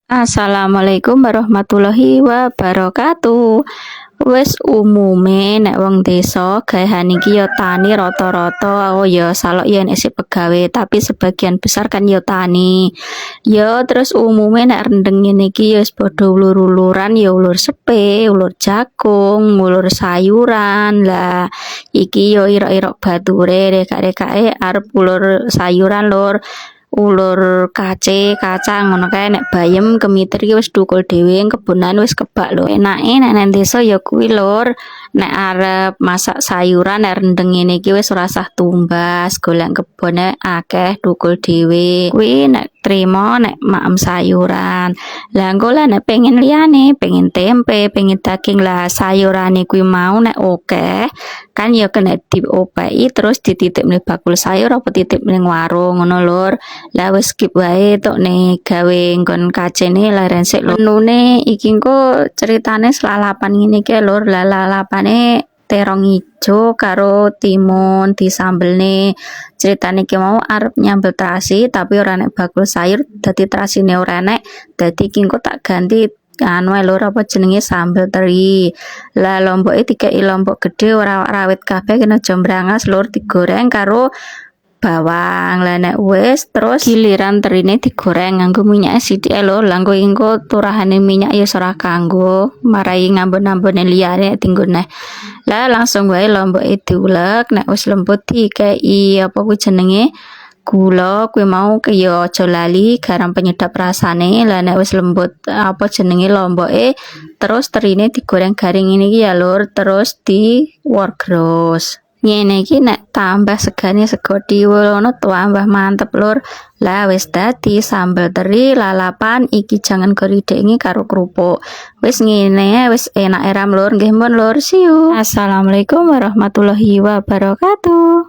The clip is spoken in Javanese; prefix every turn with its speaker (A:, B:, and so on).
A: Assalamualaikum warahmatullahi wabarakatuh. Wis umume nek wong desa gawean iki ya tani rata-rata ya salok ya nek sik pegawe tapi sebagian besar kan ya tani. Ya terus umume nek rendeng ngene iki ya wis padha ulur-uluran ya ulur sepe, ulur jagung, ulur sayuran. Lah iki ya irok-irok bature rekake arep ulur sayuran lur. Ulur kacang ngono kae nek bayem kemiter iki wis thukul dhewe kebonan wis kebak lho. Enake nek nang desa ya kuwi lur, nek arep masak sayuran nek rendeng ngene iki wis ora usah tumbas, golek kebone akeh thukul dhewe. Kuwi nek trimo nek maem sayuran. Lah engko lah nek pengen liyane, pengen tempe, pengen daging lah sayurane kuwi mau nek akeh kan ya kena diopeki terus dititip ning bakul sayur apa titip ning warung ngono lur. Lah wis skip wae tok nih gawe nggon kacene laren sik lho. Menune iki engko ceritane lalapan ngene iki lur. Lah lalapane terong ijo karo timun disambelne. Ceritane iki mau arep nyambel terasi tapi ora nek bakul sayur dadi terasine ora enek. Dadi iki engko tak ganti anu lur apa jenenge sambel teri. Lah lomboke dikeki lombok gede ora rawit kabeh kena jombrangas lur digoreng karo bawang. Lah nek wis terus giliran terine digoreng nganggo minyak sithik lho. Lah engko turahane minyak ya ora kanggo marai ngambon-ambone liyane dinggo neh. Lah langsung wae lomboke diulek nek wis lembut dikeki apa kuwi jenenge gula kuwi mau kaya aja lali garam penyedap rasane. Lah nek wis lembut apa jenenge lomboke terus terine digoreng garing ini iki ya lur terus di worgros. Ngene iki nek tambah segane sego diwono tambah mantep lur. Lah wis dadi sambal teri lalapan iki jangan gorideki karo kerupuk. Wis ngene wis enak eram lur nggih mun lur. See you. Assalamualaikum warahmatullahi wabarakatuh.